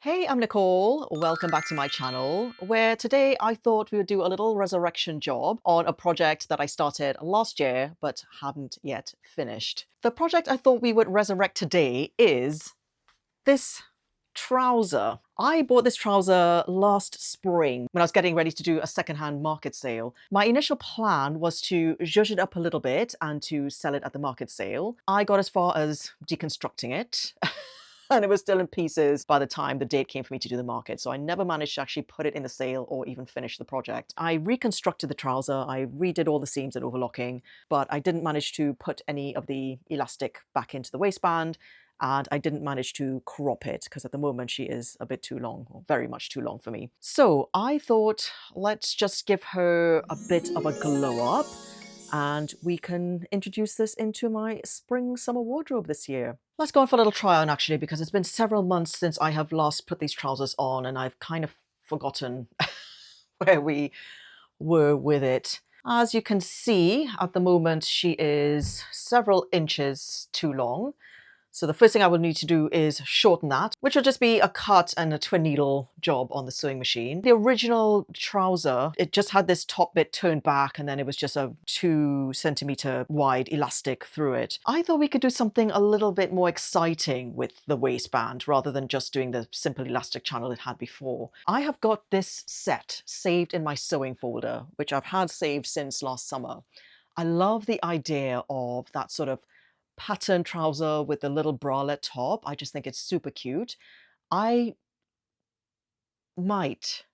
Hey, I'm Nicole. Welcome back to my channel, where today I thought we would do a little resurrection job on a project that I started last year but haven't yet finished. The project I thought we would resurrect today is this trouser. I bought this trouser last spring when I was getting ready to do a secondhand market sale. My initial plan was to zhuzh it up a little bit and to sell it at the market sale. I got as far as deconstructing it. And it was still in pieces by the time the date came for me to do the market. So I never managed to actually put it in the sale or even finish the project. I reconstructed the trouser, I redid all the seams and overlocking, but I didn't manage to put any of the elastic back into the waistband. And I didn't manage to crop it because at the moment she is a bit too long, or very much too long for me. So I thought, let's just give her a bit of a glow up and we can introduce this into my spring summer wardrobe this year. Let's go on for a little try on actually, because it's been several months since I have last put these trousers on and I've kind of forgotten where we were with it. As you can see, at the moment she is several inches too long. So the first thing I will need to do is shorten that, which will just be a cut and a twin needle job on the sewing machine. The original trouser, it just had this top bit turned back and then it was just a 2 centimeter wide elastic through it. I thought we could do something a little bit more exciting with the waistband rather than just doing the simple elastic channel it had before. I have got this set saved in my sewing folder, which I've had saved since last summer. I love the idea of that sort of pattern trouser with the little bralette top. I just think it's super cute. I might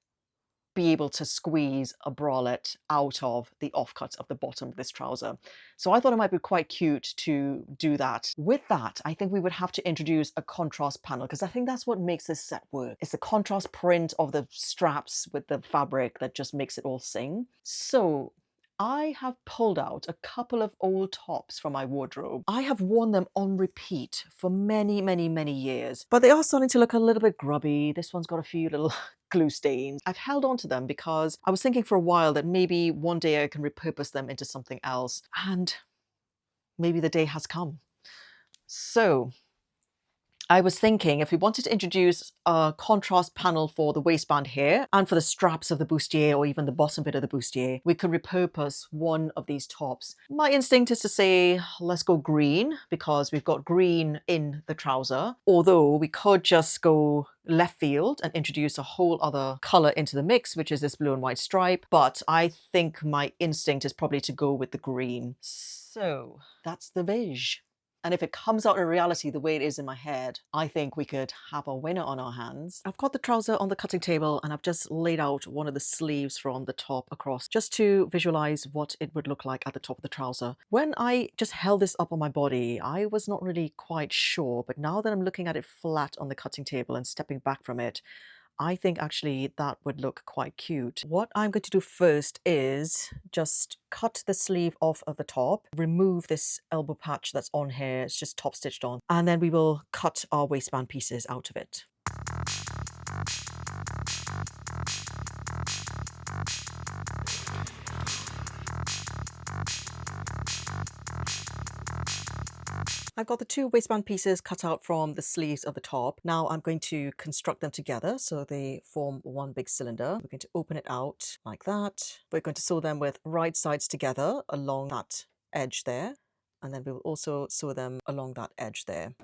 be able to squeeze a bralette out of the offcuts of the bottom of this trouser. So I thought it might be quite cute to do that. With that, I think we would have to introduce a contrast panel because I think that's what makes this set work. It's the contrast print of the straps with the fabric that just makes it all sing. So I have pulled out a couple of old tops from my wardrobe. I have worn them on repeat for many, many, many years, but they are starting to look a little bit grubby. This one's got a few little glue stains. I've held on to them because I was thinking for a while that maybe one day I can repurpose them into something else, and maybe the day has come. So I was thinking if we wanted to introduce a contrast panel for the waistband here and for the straps of the bustier or even the bottom bit of the bustier, we could repurpose one of these tops. My instinct is to say, let's go green because we've got green in the trouser, although we could just go left field and introduce a whole other color into the mix, which is this blue and white stripe. But I think my instinct is probably to go with the green. So that's the beige. And if it comes out in reality the way it is in my head, I think we could have a winner on our hands. I've got the trouser on the cutting table and I've just laid out one of the sleeves from the top across just to visualize what it would look like at the top of the trouser. When I just held this up on my body, I was not really quite sure, but now that I'm looking at it flat on the cutting table and stepping back from it, I think actually that would look quite cute. What I'm going to do first is just cut the sleeve off of the top, remove this elbow patch that's on here, it's just top stitched on, and then we will cut our waistband pieces out of it. I've got the two waistband pieces cut out from the sleeves of the top. Now I'm going to construct them together so they form one big cylinder. We're going to open it out like that. We're going to sew them with right sides together along that edge there. And then we will also sew them along that edge there.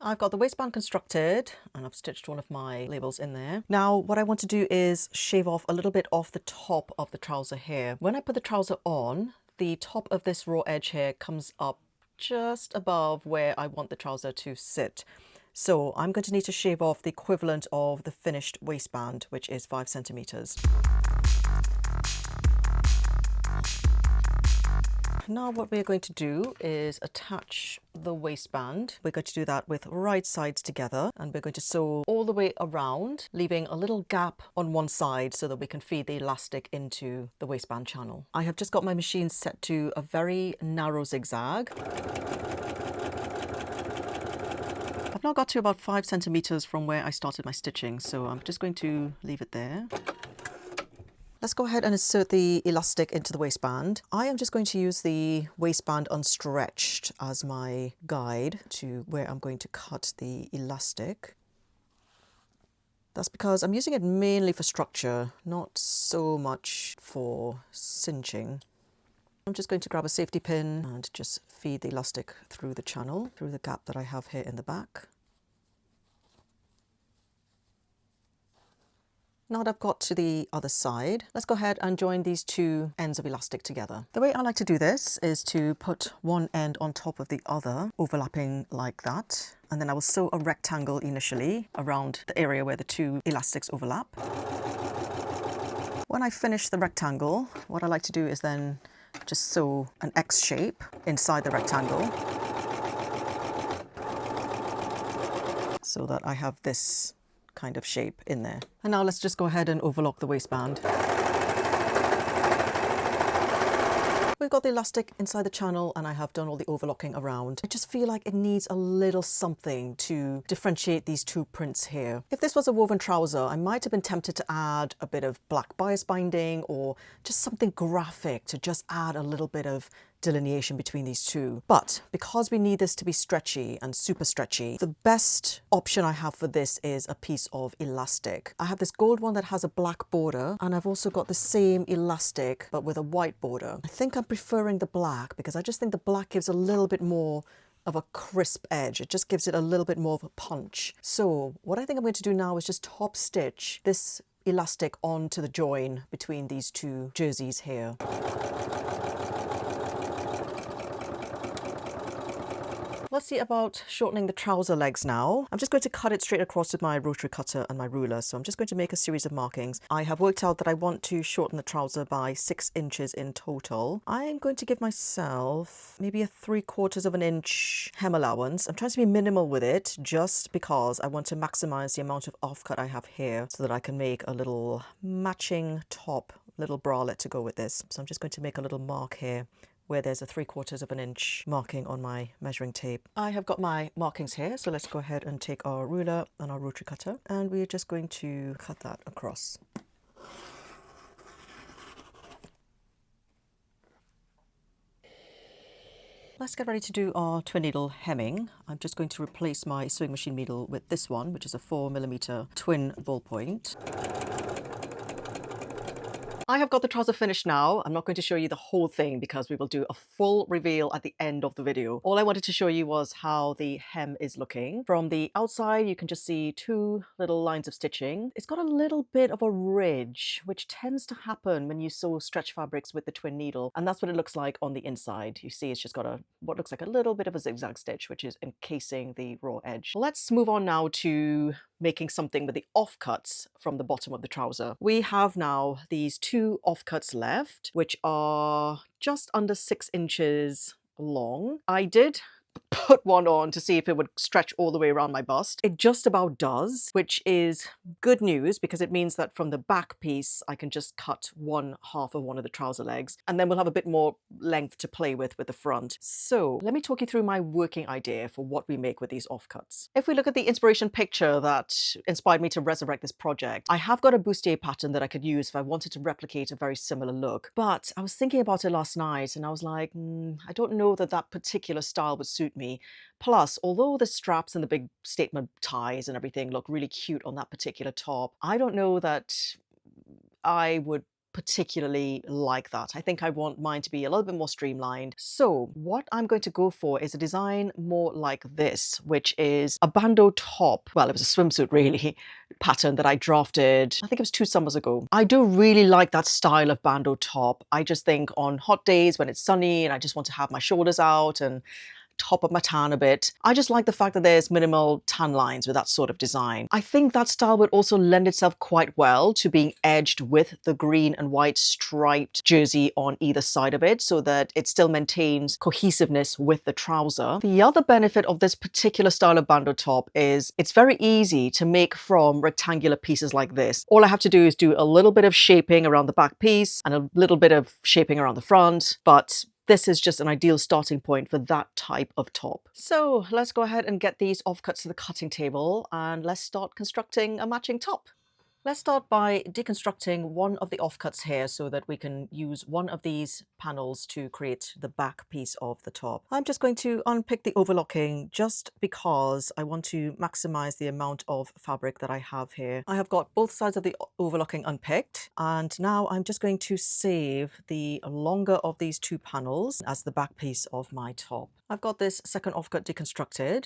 I've got the waistband constructed and I've stitched one of my labels in there. Now what I want to do is shave off a little bit off the top of the trouser here. When I put the trouser on, the top of this raw edge here comes up just above where I want the trouser to sit. So I'm going to need to shave off the equivalent of the finished waistband, which is 5 centimeters. Now what we're going to do is attach the waistband. We're going to do that with right sides together and we're going to sew all the way around, leaving a little gap on one side so that we can feed the elastic into the waistband channel. I have just got my machine set to a very narrow zigzag. I've now got to about 5 centimeters from where I started my stitching, so I'm just going to leave it there. Let's go ahead and insert the elastic into the waistband. I am just going to use the waistband unstretched as my guide to where I'm going to cut the elastic. That's because I'm using it mainly for structure, not so much for cinching. I'm just going to grab a safety pin and just feed the elastic through the channel, through the gap that I have here in the back. Now that I've got to the other side, let's go ahead and join these two ends of elastic together. The way I like to do this is to put one end on top of the other, overlapping like that. And then I will sew a rectangle initially around the area where the two elastics overlap. When I finish the rectangle, what I like to do is then just sew an X shape inside the rectangle so that I have this kind of shape in there. And now let's just go ahead and overlock the waistband. We've got the elastic inside the channel and I have done all the overlocking around. I just feel like it needs a little something to differentiate these two prints here. If this was a woven trouser, I might have been tempted to add a bit of black bias binding or just something graphic to just add a little bit of delineation between these two. But because we need this to be stretchy and super stretchy, the best option I have for this is a piece of elastic. I have this gold one that has a black border, and I've also got the same elastic but with a white border. I think I'm preferring the black because I just think the black gives a little bit more of a crisp edge. It just gives it a little bit more of a punch. So what I think I'm going to do now is just top stitch this elastic onto the join between these two jerseys here. Let's see about shortening the trouser legs now. I'm just going to cut it straight across with my rotary cutter and my ruler. So I'm just going to make a series of markings. I have worked out that I want to shorten the trouser by 6 inches in total. I'm going to give myself maybe a 3/4 of an inch hem allowance. I'm trying to be minimal with it just because I want to maximize the amount of offcut I have here so that I can make a little matching top, little bralette to go with this. So I'm just going to make a little mark here where there's a 3/4 of an inch marking on my measuring tape. I have got my markings here, so let's go ahead and take our ruler and our rotary cutter, and we're just going to cut that across. Let's get ready to do our twin needle hemming. I'm just going to replace my sewing machine needle with this one, which is a 4mm twin ballpoint. I have got the trouser finished now. I'm not going to show you the whole thing because we will do a full reveal at the end of the video. All I wanted to show you was how the hem is looking. From the outside, you can just see 2 little lines of stitching. It's got a little bit of a ridge, which tends to happen when you sew stretch fabrics with the twin needle. And that's what it looks like on the inside. You see it's just got what looks like a little bit of a zigzag stitch, which is encasing the raw edge. Let's move on now to making something with the offcuts from the bottom of the trouser. We have now these 2 offcuts left, which are just under 6 inches long. I did put one on to see if it would stretch all the way around my bust. It just about does, which is good news because it means that from the back piece I can just cut 1/2 of one of the trouser legs, and then we'll have a bit more length to play with the front. So let me talk you through my working idea for what we make with these offcuts. If we look at the inspiration picture that inspired me to resurrect this project, I have got a bustier pattern that I could use if I wanted to replicate a very similar look. But I was thinking about it last night and I was like, I don't know that that particular style would suit me. Plus, although the straps and the big statement ties and everything look really cute on that particular top, I don't know that I would particularly like that. I think I want mine to be a little bit more streamlined. So what I'm going to go for is a design more like this, which is a bandeau top. Well, it was a swimsuit really pattern that I drafted, I think it was 2 summers ago. I do really like that style of bandeau top. I just think on hot days when it's sunny and I just want to have my shoulders out and top up my tan a bit, I just like the fact that there's minimal tan lines with that sort of design. I think that style would also lend itself quite well to being edged with the green and white striped jersey on either side of it so that it still maintains cohesiveness with the trouser. The other benefit of this particular style of bandeau top is it's very easy to make from rectangular pieces like this. All I have to do is do a little bit of shaping around the back piece and a little bit of shaping around the front, but this is just an ideal starting point for that type of top. So let's go ahead and get these offcuts to the cutting table and let's start constructing a matching top. Let's start by deconstructing one of the offcuts here so that we can use one of these panels to create the back piece of the top. I'm just going to unpick the overlocking just because I want to maximize the amount of fabric that I have here. I have got both sides of the overlocking unpicked, and now I'm just going to save the longer of these two panels as the back piece of my top. I've got this second offcut deconstructed.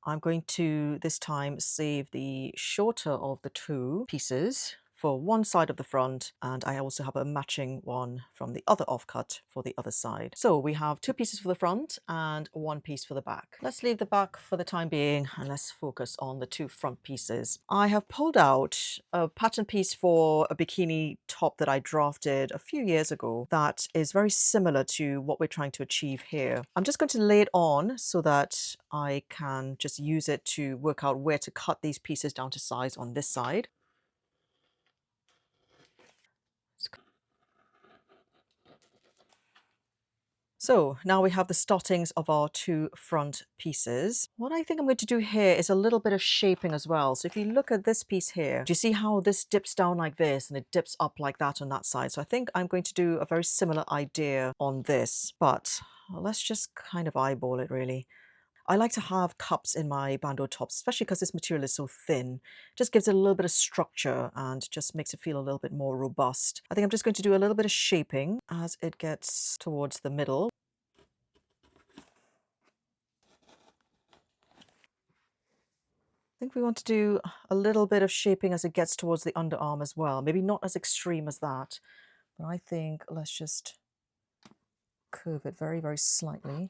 I'm going to this time save the shorter of the two pieces for one side of the front, and I also have a matching one from the other offcut for the other side. So we have two pieces for the front and one piece for the back. Let's leave the back for the time being and let's focus on the two front pieces. I have pulled out a pattern piece for a bikini top that I drafted a few years ago that is very similar to what we're trying to achieve here. I'm just going to lay it on so that I can just use it to work out where to cut these pieces down to size on this side. So now we have the startings of our two front pieces. What I think I'm going to do here is a little bit of shaping as well. So if you look at this piece here, do you see how this dips down like this and it dips up like that on that side? So I think I'm going to do a very similar idea on this, but let's just kind of eyeball it really. I like to have cups in my bandeau tops, especially because this material is so thin. It just gives it a little bit of structure and just makes it feel a little bit more robust. I think I'm just going to do a little bit of shaping as it gets towards the middle. I think we want to do a little bit of shaping as it gets towards the underarm as well. Maybe not as extreme as that, but I think let's just curve it very, very slightly.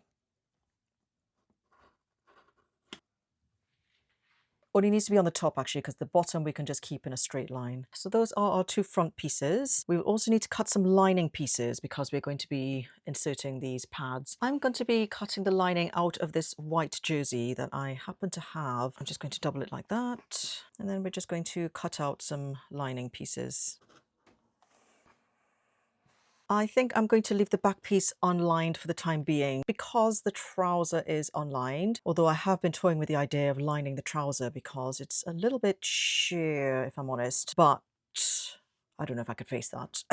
Only needs to be on the top actually, because the bottom we can just keep in a straight line. So those are our two front pieces. We will also need to cut some lining pieces because we're going to be inserting these pads. I'm going to be cutting the lining out of this white jersey that I happen to have. I'm just going to double it like that. And then we're just going to cut out some lining pieces. I think I'm going to leave the back piece unlined for the time being because the trouser is unlined, although I have been toying with the idea of lining the trouser because it's a little bit sheer, if I'm honest, but I don't know if I could face that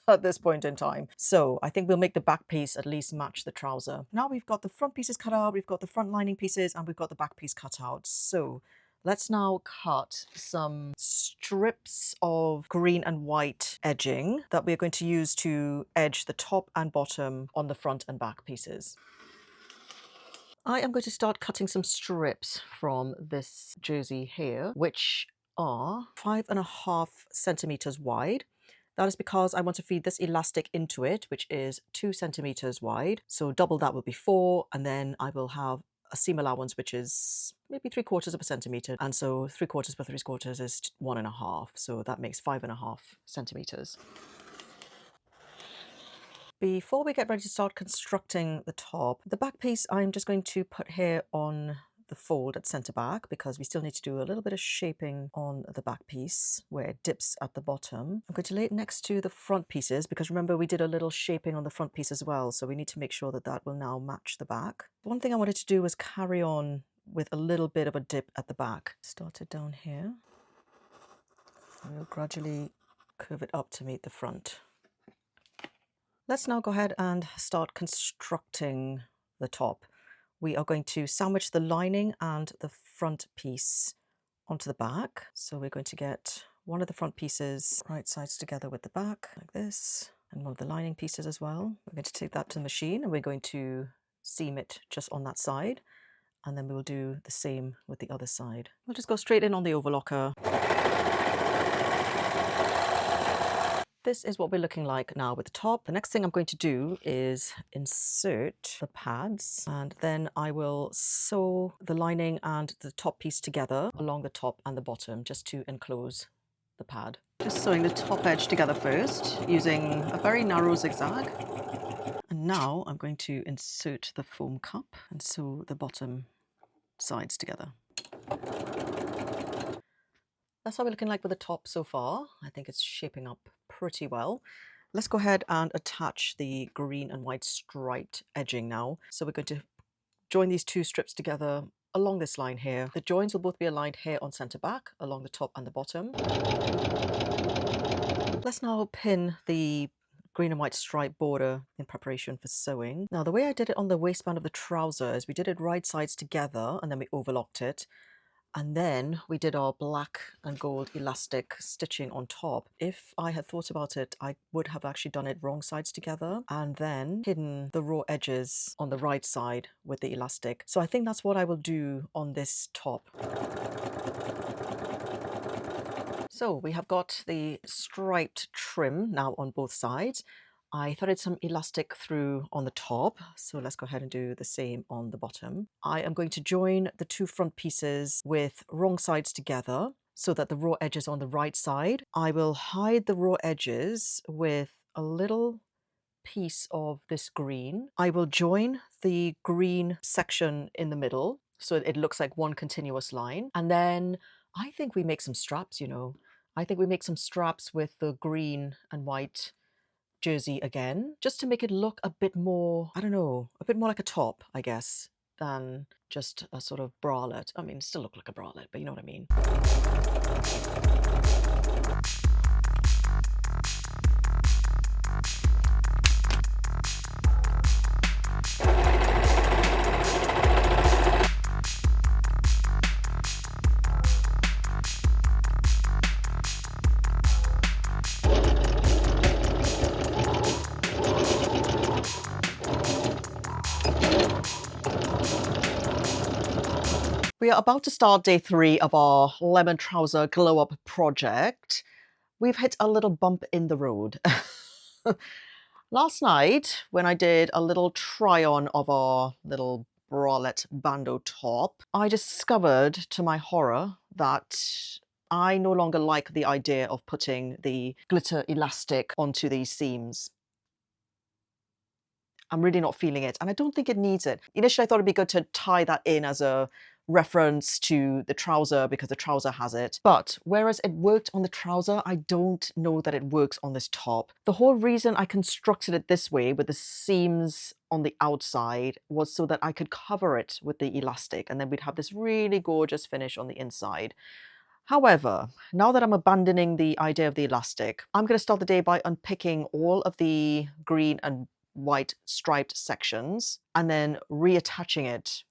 at this point in time. So I think we'll make the back piece at least match the trouser. Now we've got the front pieces cut out, we've got the front lining pieces, and we've got the back piece cut out. So let's now cut some strips of green and white edging that we're going to use to edge the top and bottom on the front and back pieces. I am going to start cutting some strips from this jersey here, which are 5.5 centimeters wide. That is because I want to feed this elastic into it, which is 2 centimeters wide. So double that will be 4, and then I will have a seam allowance which is maybe 3/4 centimeter, and so 3/4 by 3/4 is 1.5, so that makes 5.5 centimeters. Before we get ready to start constructing the top, the back piece I'm just going to put here on the fold at centre back because we still need to do a little bit of shaping on the back piece where it dips at the bottom. I'm going to lay it next to the front pieces because remember we did a little shaping on the front piece as well, so we need to make sure that that will now match the back. One thing I wanted to do was carry on with a little bit of a dip at the back. Start it down here. We'll gradually curve it up to meet the front. Let's now go ahead and start constructing the top. We are going to sandwich the lining and the front piece onto the back. So we're going to get one of the front pieces right sides together with the back like this, and one of the lining pieces as well. We're going to take that to the machine and we're going to seam it just on that side, and then we will do the same with the other side. We'll just go straight in on the overlocker. This is what we're looking like now with the top. The next thing I'm going to do is insert the pads, and then I will sew the lining and the top piece together along the top and the bottom just to enclose the pad. Just sewing the top edge together first using a very narrow zigzag. And now I'm going to insert the foam cup and sew the bottom sides together. That's how we're looking like with the top so far. I think it's shaping up pretty well. Let's go ahead and attach the green and white striped edging now. So we're going to join these two strips together along this line here. The joins will both be aligned here on center back, along the top and the bottom. Let's now pin the green and white stripe border in preparation for sewing. Now, the way I did it on the waistband of the trouser is we did it right sides together and then we overlocked it. And then we did our black and gold elastic stitching on top. If I had thought about it, I would have actually done it wrong sides together and then hidden the raw edges on the right side with the elastic. So I think that's what I will do on this top. So we have got the striped trim now on both sides. I threaded some elastic through on the top, so let's go ahead and do the same on the bottom. I am going to join the two front pieces with wrong sides together so that the raw edges on the right side. I will hide the raw edges with a little piece of this green. I will join the green section in the middle so it looks like one continuous line. And then I think we make some straps, you know. I think we make some straps with the green and white jersey again, just to make it look a bit more, I don't know, a bit more like a top, I guess, than just a sort of bralette. I mean, it still look like a bralette, but you know what I mean. We are about to start day 3 of our lemon trouser glow up project. We've hit a little bump in the road. Last night, when I did a little try on of our little bralette bandeau top, I discovered to my horror that I no longer like the idea of putting the glitter elastic onto these seams. I'm really not feeling it, and I don't think it needs it. Initially, I thought it'd be good to tie that in as a reference to the trouser because the trouser has it. But whereas it worked on the trouser, I don't know that it works on this top. The whole reason I constructed it this way with the seams on the outside was so that I could cover it with the elastic, and then we'd have this really gorgeous finish on the inside. However, now that I'm abandoning the idea of the elastic, I'm going to start the day by unpicking all of the green and white striped sections and then reattaching it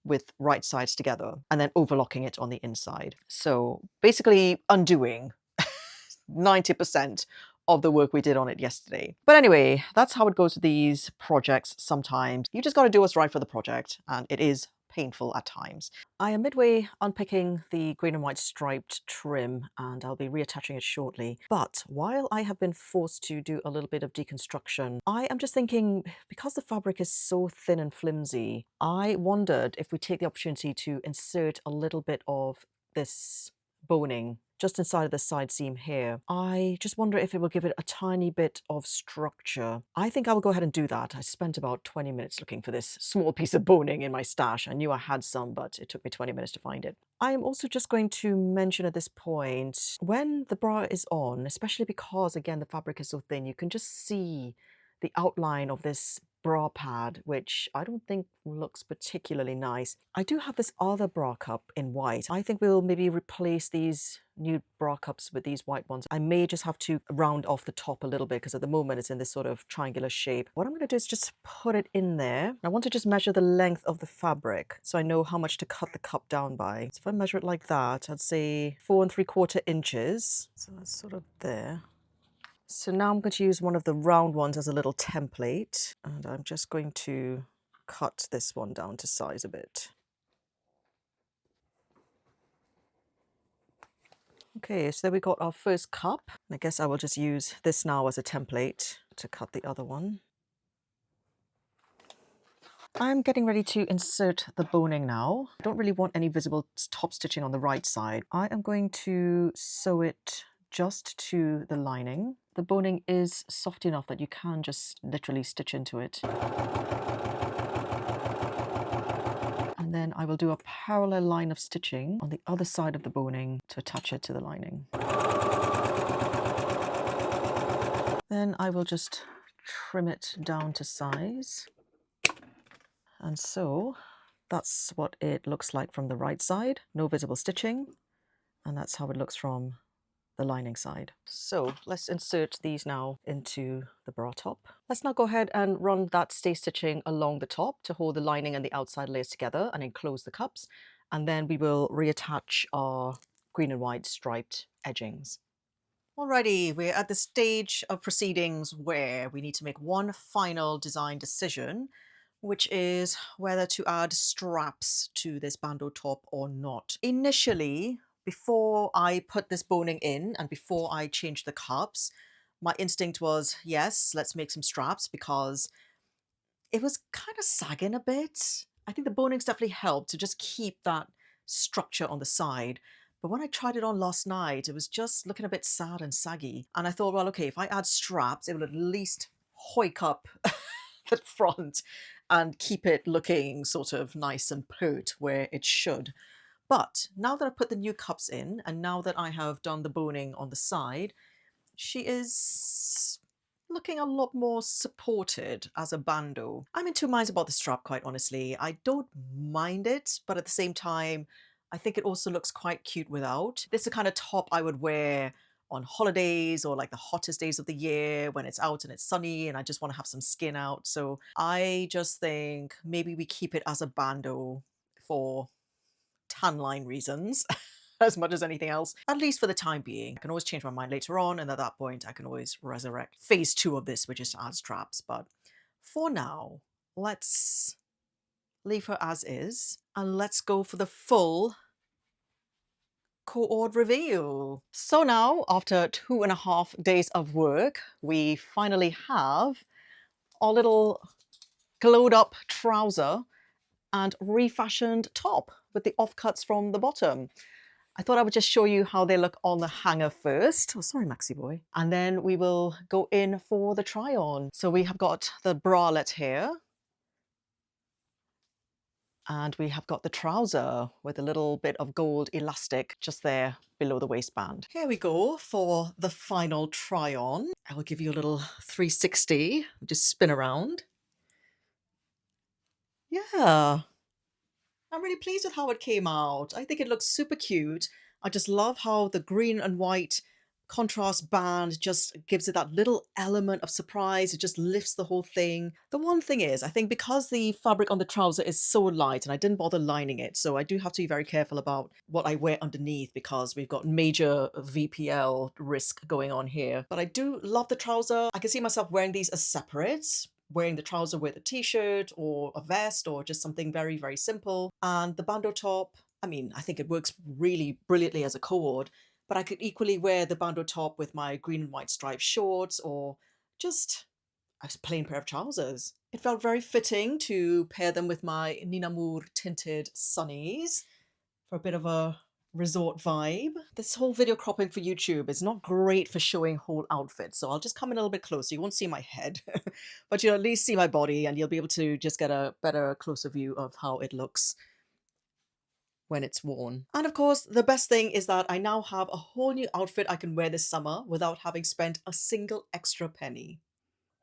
with right sides together and then overlocking it on the inside. So basically undoing 90% of the work we did on it yesterday. But anyway, that's how it goes with these projects sometimes. You just got to do what's right for the project, and it is painful at times. I am midway unpicking the green and white striped trim and I'll be reattaching it shortly. But while I have been forced to do a little bit of deconstruction, I am just thinking, because the fabric is so thin and flimsy, I wondered if we take the opportunity to insert a little bit of this boning just inside of the side seam here. I just wonder if it will give it a tiny bit of structure. I think I will go ahead and do that. I spent about 20 minutes looking for this small piece of boning in my stash. I knew I had some, but it took me 20 minutes to find it. I am also just going to mention at this point, when the bra is on, especially because, again, the fabric is so thin, you can just see the outline of this bra pad, which I don't think looks particularly nice. I do have this other bra cup in white. I think we'll maybe replace these nude bra cups with these white ones. I may just have to round off the top a little bit because at the moment it's in this sort of triangular shape. What I'm going to do is just put it in there. I want to just measure the length of the fabric so I know how much to cut the cup down by. So if I measure it like that, I'd say 4 3/4 inches. So that's sort of there. So now I'm going to use one of the round ones as a little template, and I'm just going to cut this one down to size a bit. Okay, so there we got our first cup. I guess I will just use this now as a template to cut the other one. I'm getting ready to insert the boning now. I don't really want any visible top stitching on the right side. I am going to sew it just to the lining. The boning is soft enough that you can just literally stitch into it. And then I will do a parallel line of stitching on the other side of the boning to attach it to the lining. Then I will just trim it down to size. And so That's what it looks like from the right side. No visible stitching. And that's how it looks from the lining side. So let's insert these now into the bra top. Let's now go ahead and run that stay stitching along the top to hold the lining and the outside layers together and enclose the cups. And then we will reattach our green and white striped edgings. Alrighty, we're at the stage of proceedings where we need to make one final design decision, which is whether to add straps to this bandeau top or not. Initially, before I put this boning in and before I changed the cups, my instinct was, yes, let's make some straps because it was kind of sagging a bit. I think the bonings definitely helped to just keep that structure on the side. But when I tried it on last night, it was just looking a bit sad and saggy. And I thought, well, okay, if I add straps, it will at least hoik up the front and keep it looking sort of nice and pert where it should. But now that I've put the new cups in and now that I have done the boning on the side, she is looking a lot more supported as a bandeau. I'm in two minds about the strap, quite honestly. I don't mind it, but at the same time, I think it also looks quite cute without. This is the kind of top I would wear on holidays or like the hottest days of the year when it's out and it's sunny and I just want to have some skin out. So I just think maybe we keep it as a bandeau for tan line reasons as much as anything else, at least for the time being. I can always change my mind later on, and at that point I can always resurrect phase 2 of this, which is to add straps. But for now, let's leave her as is and let's go for the full Co-ord reveal. So now, after 2.5 days of work, we finally have our little glowed up trouser and refashioned top with the offcuts from the bottom. I thought I would just show you how they look on the hanger first. Oh, sorry, Maxi boy. And then we will go in for the try-on. So we have got the bralette here. And we have got the trouser with a little bit of gold elastic just there below the waistband. Here we go for the final try-on. I will give you a little 360, just spin around. Yeah. I'm really pleased with how it came out. I think it looks super cute. I just love how the green and white contrast band just gives it that little element of surprise. It just lifts the whole thing. The one thing is, I think because the fabric on the trouser is so light and I didn't bother lining it, so I do have to be very careful about what I wear underneath because we've got major VPL risk going on here. But I do love the trouser. I can see myself wearing these as separates, wearing the trouser with a t-shirt or a vest or just something very, very simple. And the bandeau top, I mean, I think it works really brilliantly as a co-ord, but I could equally wear the bandeau top with my green and white striped shorts or just a plain pair of trousers. It felt very fitting to pair them with my Ninamur tinted sunnies for a bit of a resort vibe. This whole video cropping for YouTube is not great for showing whole outfits, so I'll just come in a little bit closer. You won't see my head, but you'll at least see my body and you'll be able to just get a better, closer view of how it looks when it's worn. And of course, the best thing is that I now have a whole new outfit I can wear this summer without having spent a single extra penny.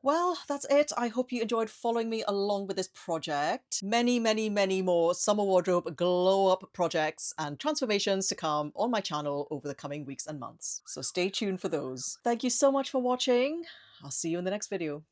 Well, that's it. I hope you enjoyed following me along with this project. Many, many, many more summer wardrobe glow up projects and transformations to come on my channel over the coming weeks and months. So stay tuned for those. Thank you so much for watching. I'll see you in the next video.